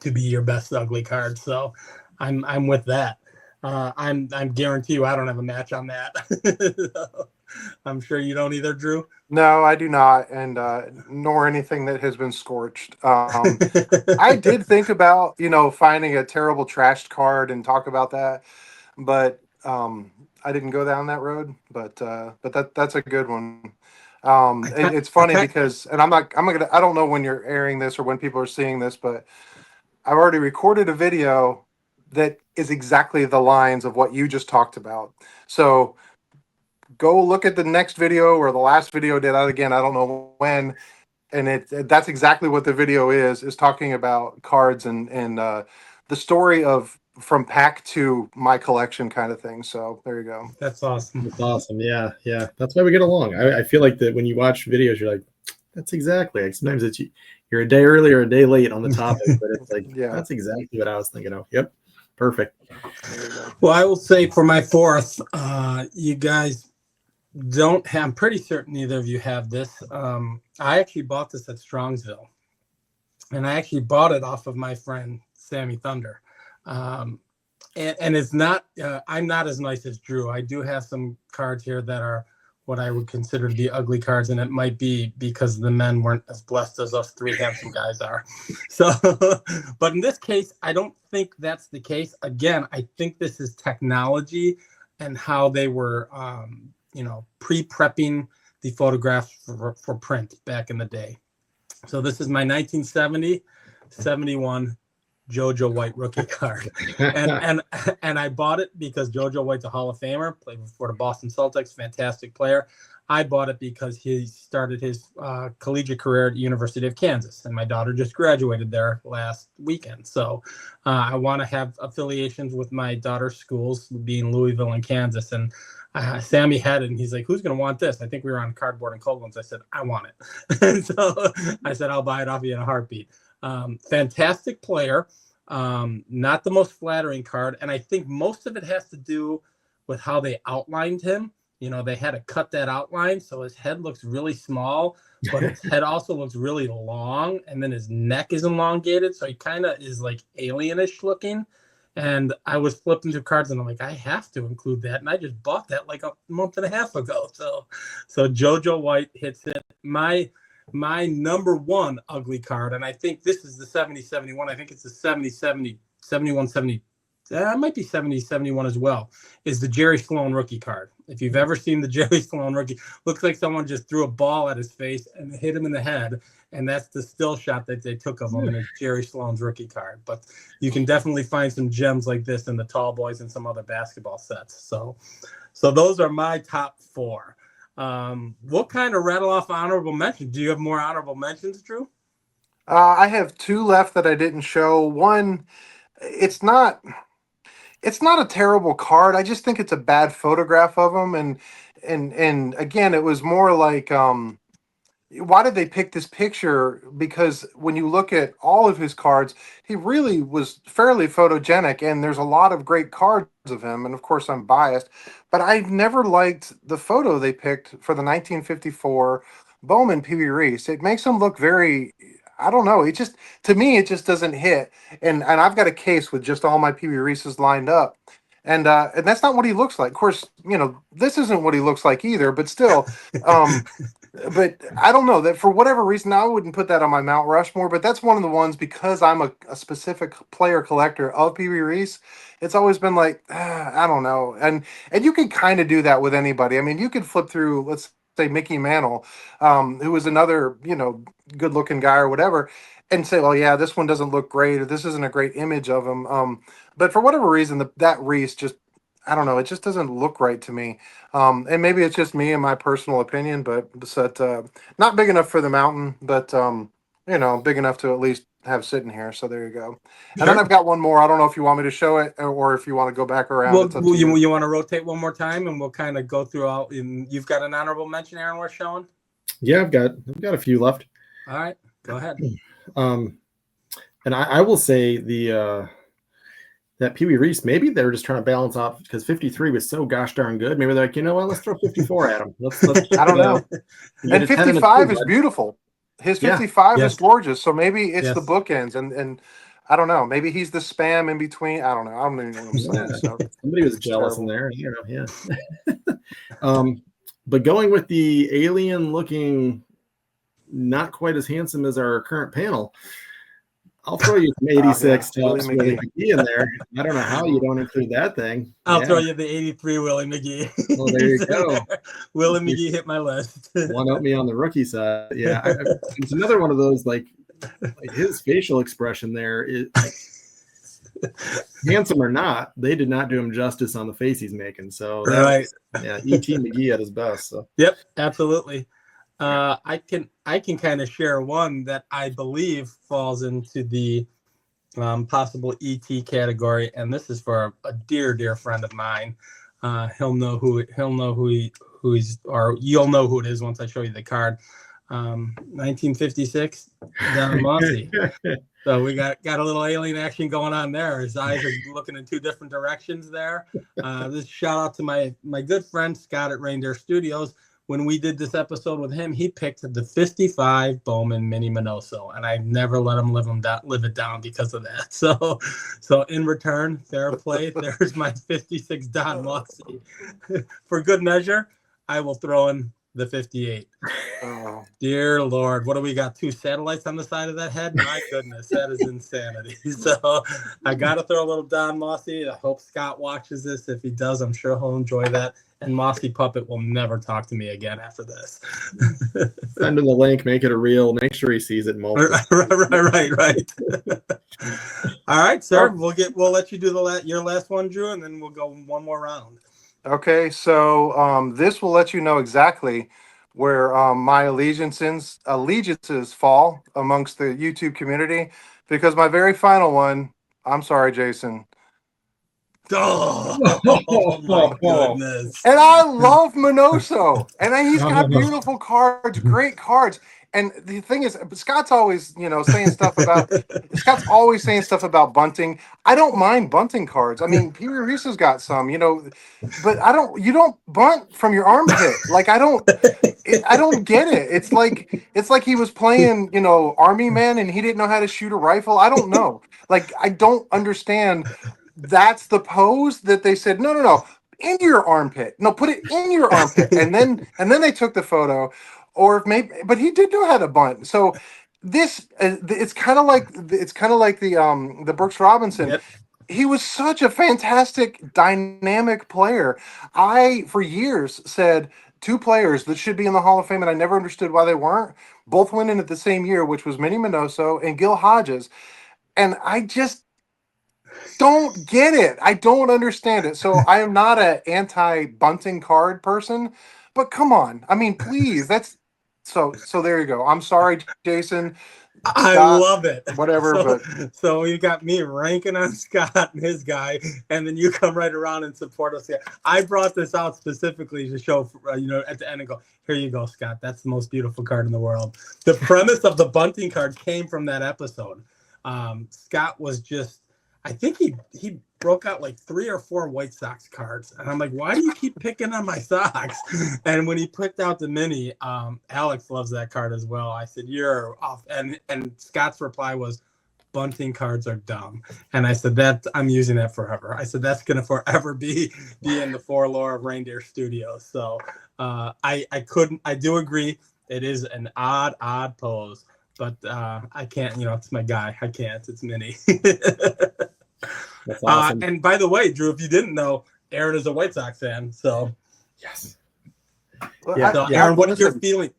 Speaker 1: to be your best ugly card. So I'm with that. I'm guarantee you I don't have a match on that. I'm sure you don't either, Drew.
Speaker 3: No, I do not, and nor anything that has been scorched. I did think about finding a terrible trashed card and talk about that, but I didn't go down that road. But that's a good one. It's funny because, and I don't know when you're airing this or when people are seeing this, but I've already recorded a video that is exactly the lines of what you just talked about. So go look at the next video or the last video did that again. I don't know when. And that's exactly what the video is talking about cards and the story of from pack to my collection kind of thing. So there you go.
Speaker 1: That's awesome.
Speaker 2: That's awesome. Yeah. That's why we get along. I feel like that when you watch videos, you're like, That's exactly. Like sometimes you're a day early or a day late on the topic, but it's like
Speaker 3: Yeah.
Speaker 2: that's exactly what I was thinking of. Yep, perfect.
Speaker 3: There you go.
Speaker 1: Well, I will say for my fourth, you guys don't have, I'm pretty certain neither of you have this. I actually bought this at Strongsville, and I actually bought it off of my friend Sammy Thunder. And it's not, I'm not as nice as Drew. I do have some cards here that are what I would consider to be ugly cards, and it might be because the men weren't as blessed as us three handsome guys are. So, but in this case, I don't think that's the case. Again, I think this is technology and how they were, pre-prepping the photographs for print back in the day. So this is my 1970-71 JoJo White rookie card, and I bought it because JoJo White's a Hall of Famer, played for the Boston Celtics, fantastic player. I bought it because he started his collegiate career at the University of Kansas, and my daughter just graduated there last weekend. So I want to have affiliations with my daughter's schools, being Louisville and Kansas. And Sammy had it, and he's like, "Who's going to want this?" I think we were on Cardboard and Cold Ones. I said, "I want it." And so I said, "I'll buy it off you in a heartbeat." Fantastic player, not the most flattering card, and I think most of it has to do with how they outlined him. You know, they had to cut that outline, so his head looks really small, but his head also looks really long, and then his neck is elongated, so he kind of is like alienish looking. And I was flipping through cards, and I'm like, I have to include that, and I just bought that like a month and a half ago. So JoJo White hits it. My number one ugly card, and I think this is the 70-71. I think it's the 70-70, 71-70. It might be 70-71 as well, is the Jerry Sloan rookie card. If you've ever seen the Jerry Sloan rookie, looks like someone just threw a ball at his face and hit him in the head. And that's the still shot that they took of him, and it's Jerry Sloan's rookie card. But you can definitely find some gems like this in the Tall Boys and some other basketball sets. So those are my top four. What kind of rattle off honorable mentions? Do you have more honorable mentions, Drew?
Speaker 3: I have two left that I didn't show. One, it's not a terrible card. I just think it's a bad photograph of him. And again, it was more like, why did they pick this picture? Because when you look at all of his cards, he really was fairly photogenic, and there's a lot of great cards of him. And of course, I'm biased, but I've never liked the photo they picked for the 1954 Bowman Pee Wee Reese. It makes him look very, I don't know. To me, it just doesn't hit. And I've got a case with just all my Pee Wee Reeses lined up. And that's not what he looks like. Of course, this isn't what he looks like either, but still, but I don't know that for whatever reason, I wouldn't put that on my Mount Rushmore, but that's one of the ones because I'm a specific player collector of Pee Wee Reese. It's always been like, I don't know. And you can kind of do that with anybody. I mean, you could flip through, let's say Mickey Mantle, who was another, good looking guy or whatever, and say, well, yeah, this one doesn't look great, or this isn't a great image of him. But for whatever reason, that Reese just, I don't know, it just doesn't look right to me. And maybe it's just me and my personal opinion, but not big enough for the mountain, but big enough to at least have sitting here. So there you go. And then I've got one more. I don't know if you want me to show it or if you want to go back around.
Speaker 1: Well, you want to rotate one more time, and we'll kind of go through all. You've got an honorable mention, Aaron, worth showing?
Speaker 2: Yeah, I've got a few left.
Speaker 1: All right, go ahead.
Speaker 2: And I will say that Pee Wee Reese, maybe they were just trying to balance off because 53 was so gosh darn good. Maybe they're like, you know what, let's throw 54 at him. Let's
Speaker 3: I don't know. And 55 is beautiful. His 55 is gorgeous. So maybe it's the bookends, and I don't know. Maybe he's the spam in between. I don't know. I don't even know what I'm saying. So.
Speaker 2: Somebody was jealous in there. Yeah. But going with the alien looking, not quite as handsome as our current panel, I'll throw you some 86 Willie McGee in there. I don't know how you don't include that thing.
Speaker 1: I'll throw you the 83 Willie McGee.
Speaker 2: Well, there you go.
Speaker 1: Willie McGee hit my list.
Speaker 2: One up me on the rookie side. Yeah, it's another one of those like his facial expression there is handsome or not. They did not do him justice on the face he's making. So
Speaker 1: right,
Speaker 2: E.T. McGee at his best. So
Speaker 1: yep, absolutely. I can kind of share one that I believe falls into the possible ET category, and this is for a dear friend of mine. You'll know who it is once I show you the card. 1956, Don Mossy. So we got a little alien action going on there. His eyes are looking in two different directions there. This shout out to my good friend Scott at Reindeer Studios. When we did this episode with him, he picked the 55 Bowman Mini Minoso, and I never let him live it down because of that. So in return, fair play. There's my 56 Don Mossy. For good measure, I will throw in the 58. Oh. Dear Lord, what do we got? 2 satellites on the side of that head? My goodness, that is insanity. So I got to throw a little Don Mossy. I hope Scott watches this. If he does, I'm sure he'll enjoy that. And Mossy Puppet will never talk to me again after this.
Speaker 2: Send him the link, make it a reel, make sure he sees it multiple.
Speaker 1: Right. All right, sir. We'll let you do your last one, Drew, and then we'll go one more round.
Speaker 3: Okay, so this will let you know exactly where my allegiances fall amongst the YouTube community, because my very final one, I'm sorry, Jason.
Speaker 1: Oh my goodness.
Speaker 3: And I love Minoso. And he's got beautiful cards, great cards. And the thing is, Scott's always, saying stuff about bunting. I don't mind bunting cards. I mean, Pee Wee Reese's got some, but you don't bunt from your armpit. Like, I don't get it. It's like he was playing, Army Man and he didn't know how to shoot a rifle. I don't know. Like, I don't understand. That's the pose that they said, no, in your armpit. No, put it in your armpit. And then they took the photo. Or but he did know how to bunt. So this it's kind of like the Brooks Robinson. Yep. He was such a fantastic dynamic player. I for years said 2 players that should be in the Hall of Fame, and I never understood why they weren't. Both went in at the same year, which was Minnie Minoso and Gil Hodges. And I just don't get it. I don't understand it. So I am not an anti-bunting card person, but come on. I mean, please, that's so there you go. I'm sorry, Jason.
Speaker 1: I love it.
Speaker 3: Whatever,
Speaker 1: so you got me ranking on Scott and his guy, and then you come right around and support us. I brought this out specifically to show, at the end and go, here you go, Scott. That's the most beautiful card in the world. The premise of the bunting card came from that episode. Scott was just, I think he broke out like 3 or 4 White Sox cards. And I'm like, why do you keep picking on my Sox? And when he picked out the mini, Alex loves that card as well. I said, you're off. And Scott's reply was, bunting cards are dumb. And I said, I'm using that forever. I said, that's going to forever be in the lore of Reindeer Studios. So I do agree. It is an odd pose. But I can't, it's my guy. I can't. It's Minnie.
Speaker 2: That's awesome.
Speaker 1: And by the way, Drew, if you didn't know, Aaron is a White Sox fan. So,
Speaker 2: yes.
Speaker 1: Aaron, what is your feeling?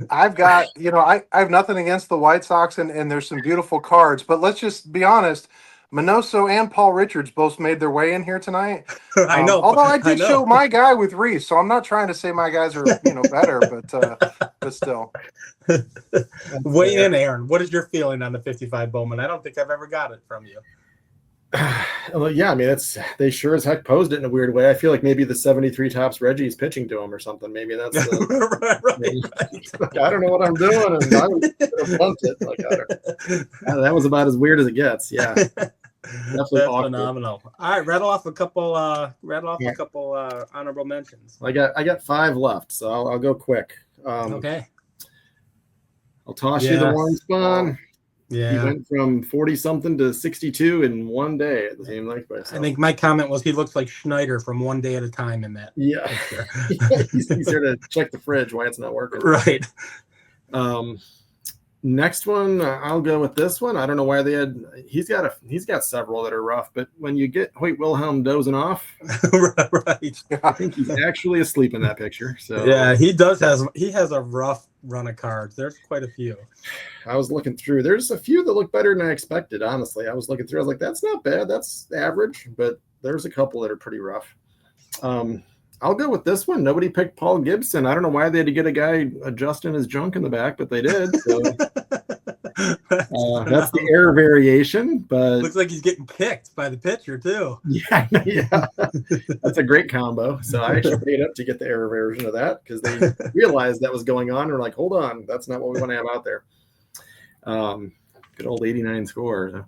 Speaker 3: I've got, I have nothing against the White Sox, and there's some beautiful cards. But let's just be honest. Minoso and Paul Richards both made their way in here tonight.
Speaker 1: I know.
Speaker 3: Although I did show my guy with Reese, so I'm not trying to say my guys are better, but still.
Speaker 1: Weigh in, Aaron. What is your feeling on the 55 Bowman? I don't think I've ever got it from you.
Speaker 2: Well, yeah, I mean, they sure as heck posed it in a weird way. I feel like maybe the 73 tops Reggie's pitching to him or something. Maybe that's right. I don't know what I'm doing, and I'm gonna bunt it. That was about as weird as it gets. Yeah, definitely
Speaker 1: that's phenomenal. All right, rattle off a couple honorable mentions.
Speaker 2: I got 5 left, so I'll go quick.
Speaker 1: Okay.
Speaker 2: I'll toss you the one spawn.
Speaker 1: Yeah,
Speaker 2: he went from 40-something to 62 in one day at the same length by himself.
Speaker 1: I think my comment was he looks like Schneider from One Day at a Time in that.
Speaker 2: Yeah, he's here to check the fridge why it's not working.
Speaker 1: Right.
Speaker 2: Next one, I'll go with this one. I don't know why he's got several that are rough, but when you get Hoyt Wilhelm dozing off,
Speaker 1: right,
Speaker 2: I think he's actually asleep in that picture. So
Speaker 1: yeah, he has a rough run of cards. There's quite a few.
Speaker 2: I was looking through. There's a few that look better than I expected. Honestly, I was looking through. I was like, that's not bad. That's average, but there's a couple that are pretty rough. I'll go with this one. Nobody picked Paul Gibson. I don't know why they had to get a guy adjusting his junk in the back, but they did. So That's the error variation, but
Speaker 1: Looks like he's getting picked by the pitcher too.
Speaker 2: yeah, yeah, that's a great combo. So I actually paid up to get the error version of that because they realized that was going on. And we're like, hold on, that's not what we want to have out there. Good old 89 score.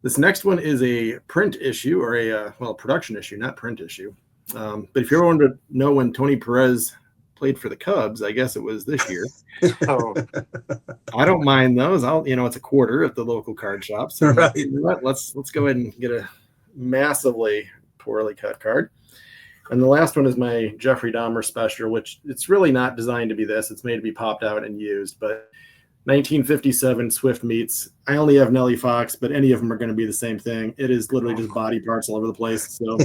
Speaker 2: This next one is a print issue or a production issue, not print issue. But if you ever wanted to know when Tony Perez played for the Cubs, I guess it was this year.
Speaker 3: Oh,
Speaker 2: I don't mind those. It's a quarter at the local card shop. So
Speaker 1: Right.
Speaker 2: you know what? Let's go ahead and get a massively poorly cut card. And the last one is my Jeffrey Dahmer special, which it's really not designed to be this. It's made to be popped out and used. But 1957 Swift meets. I only have Nellie Fox, but any of them are going to be the same thing. It is literally just body parts all over the place. So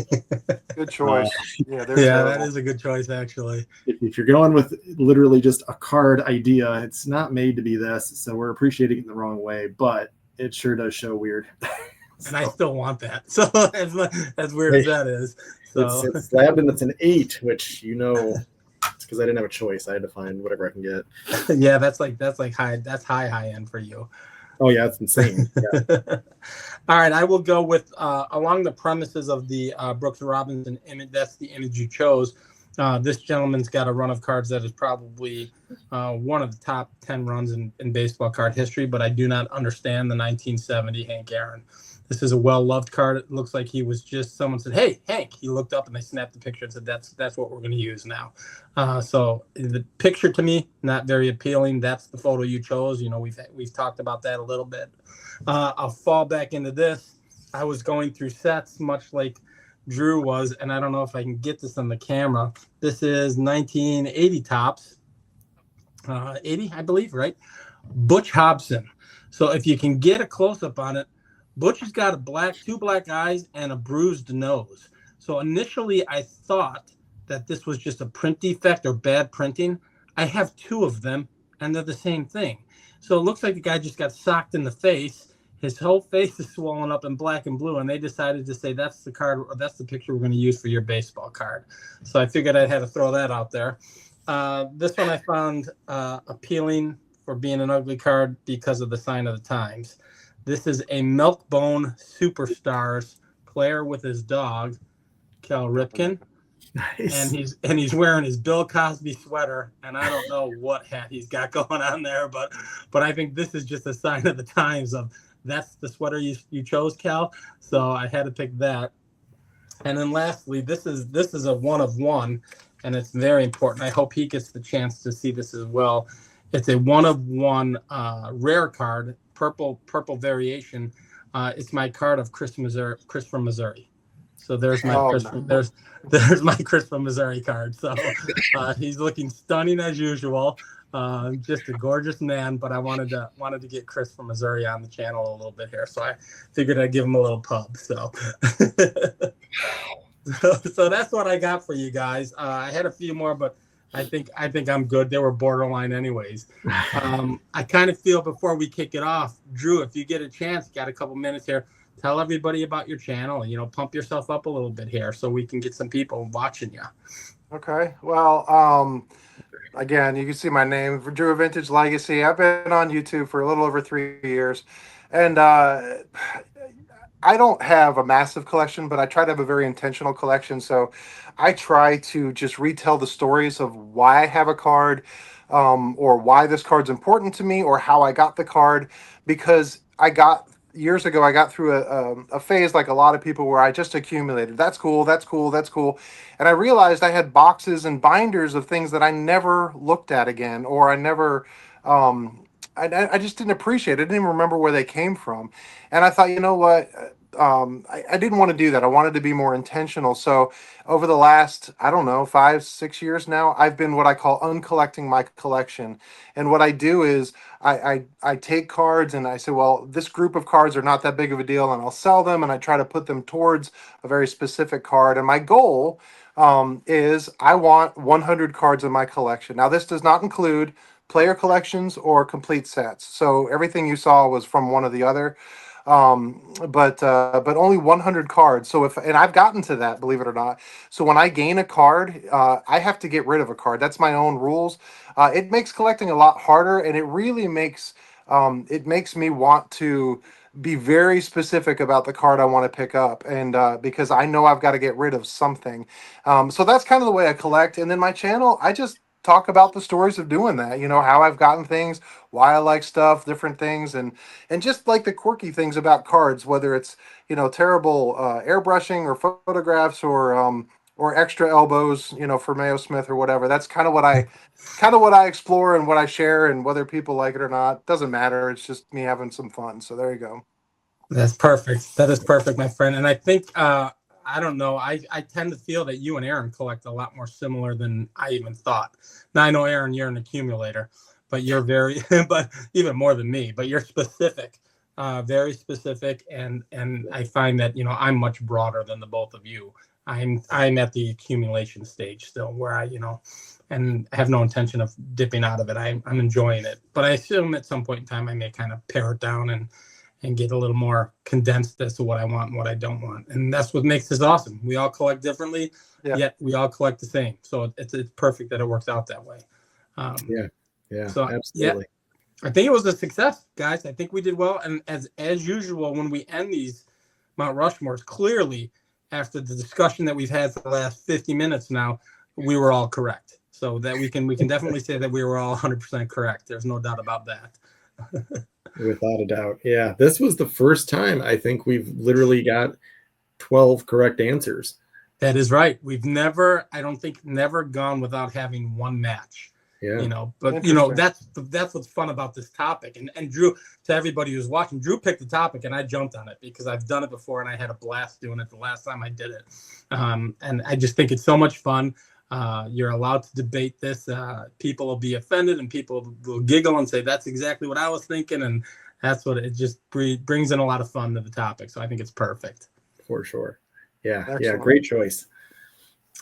Speaker 3: good choice. Yeah,
Speaker 1: that is a good choice, actually.
Speaker 2: if you're going with literally just a card idea, it's not made to be this. So we're appreciating it in the wrong way, but it sure does show weird.
Speaker 1: And I still want that. So as weird as that is. So
Speaker 2: it's slabbed and it's an 8, which it's because I didn't have a choice. I had to find whatever I can get.
Speaker 1: yeah, that's high end for you.
Speaker 2: Oh yeah, it's insane. Yeah.
Speaker 1: All right, I will go with along the premises of the Brooks Robinson image. That's the image you chose. This gentleman's got a run of cards that is probably one of the top 10 runs in baseball card history, but I do not understand the 1970 Hank Aaron. This is a well-loved card. It looks like he was just, someone said, "Hey, Hank." He looked up and they snapped the picture and said, that's what we're going to use now. So the picture to me, not very appealing. That's the photo you chose. We've talked about that a little bit. I'll fall back into this. I was going through sets much like Drew was, and I don't know if I can get this on the camera. This is 1980 Topps. 80, I believe, right? Butch Hobson. So if you can get a close-up on it, Butch has got two black eyes and a bruised nose. So initially I thought that this was just a print defect or bad printing. I have two of them and they're the same thing. So it looks like the guy just got socked in the face. His whole face is swollen up in black and blue, and they decided to say that's the card, or that's the picture we're going to use for your baseball card. So I figured I had to throw that out there. This one I found appealing for being an ugly card because of the sign of the times. This is a Milkbone Superstars player with his dog, Cal Ripken. Nice. And he's wearing his Bill Cosby sweater, and I don't know what hat he's got going on there, but I think this is just a sign of the times of that's the sweater you chose, Cal. So I had to pick that. And then lastly, this is a one of one, and it's very important. I hope he gets the chance to see this as well. It's a one of one rare card. Purple variation. It's my card of Chris from Missouri. So there's my there's my Chris from Missouri card. So he's looking stunning as usual. Just a gorgeous man. But I wanted to get Chris from Missouri on the channel a little bit here, so I figured I'd give him a little pub. So so that's what I got for you guys. I had a few more, but I think I'm good. They were borderline anyways. I kind of feel before we kick it off, Drew, if you get a chance, got a couple minutes here, tell everybody about your channel. Pump yourself up a little bit here so we can get some people watching you.
Speaker 3: Okay. Well, again, you can see my name, Drew Vintage Legacy. I've been on YouTube for a little over 3 years, and I don't have a massive collection, but I try to have a very intentional collection. So I try to just retell the stories of why I have a card, or why this card's important to me, or how I got the card. Because years ago, I got through a phase like a lot of people where I just accumulated. That's cool. That's cool. That's cool. And I realized I had boxes and binders of things that I never looked at again, or I never, I just didn't appreciate it. I didn't even remember where they came from. And I thought, you know what? I didn't want to do that. I wanted to be more intentional. So over the last, I don't know, 5-6 years now, I've been what I call uncollecting my collection. And what I do is I take cards and I say, well, this group of cards are not that big of a deal, and I'll sell them, and I try to put them towards a very specific card. And my goal is I want 100 cards in my collection. Now, this does not include player collections or complete sets. So everything you saw was from one or the other. But only 100 cards. So and I've gotten to that, believe it or not. So when I gain a card, I have to get rid of a card. That's my own rules. It makes collecting a lot harder, and it really makes it makes me want to be very specific about the card I want to pick up, and because I know I've got to get rid of something. So that's kind of the way I collect. And then my channel, I just talk about the stories of doing that. You know, how I've gotten things, why I like stuff, different things, and just like the quirky things about cards, whether it's, you know, terrible airbrushing or photographs or extra elbows, you know, for Mayo Smith or whatever. That's kind of what I explore and what I share, and whether people like it or not doesn't matter. It's just me having some fun. So there you go.
Speaker 1: That's perfect. That is perfect, my friend. And I think I don't know. I tend to feel that you and Aaron collect a lot more similar than I even thought. Now I know, Aaron, you're an accumulator, but you're very, but even more than me. But you're specific, very specific, and I find that, you know, I'm much broader than the both of you. I'm at the accumulation stage still, where I, you know, and have no intention of dipping out of it. I'm enjoying it, but I assume at some point in time I may kind of pare it down and get a little more condensed as to what I want and what I don't want. And that's what makes this awesome. We all collect differently, yet we all collect the same. So it's perfect that it works out that way.
Speaker 2: So absolutely.
Speaker 1: I think it was a success, guys. I think we did well. And as usual, when we end these Mount Rushmores, clearly after the discussion that we've had for the last 50 minutes now, we were all correct. So that we can definitely say that we were all 100% correct. There's no doubt about that.
Speaker 2: Without a doubt. Yeah. This was the first time I think we've literally got 12 correct answers.
Speaker 1: That is right. We've never, I don't think, never gone without having one match.
Speaker 2: Yeah.
Speaker 1: You know, but you know, that's what's fun about this topic. And Drew, to everybody who's watching, Drew picked the topic and I jumped on it because I've done it before and I had a blast doing it the last time I did it. And I just think it's so much fun. You're allowed to debate this. People will be offended and people will giggle and say, that's exactly what I was thinking. And that's what it just brings in a lot of fun to the topic. So I think it's perfect.
Speaker 2: For sure. Yeah.
Speaker 3: Excellent.
Speaker 2: Yeah. Great choice.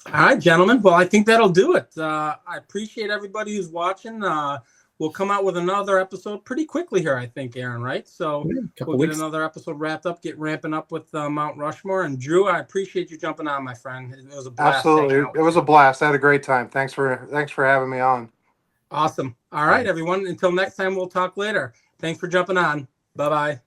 Speaker 1: All right, gentlemen. Well, I think that'll do it. I appreciate everybody who's watching. We'll come out with another episode pretty quickly here, I think, Aaron, right? So we'll get another episode wrapped up, get ramping up with Mount Rushmore. And Drew, I appreciate you jumping on, my friend. It was a blast.
Speaker 3: Absolutely. It was a blast. I had a great time. Thanks for having me on.
Speaker 1: Awesome. All right, everyone. Until next time, we'll talk later. Thanks for jumping on. Bye-bye.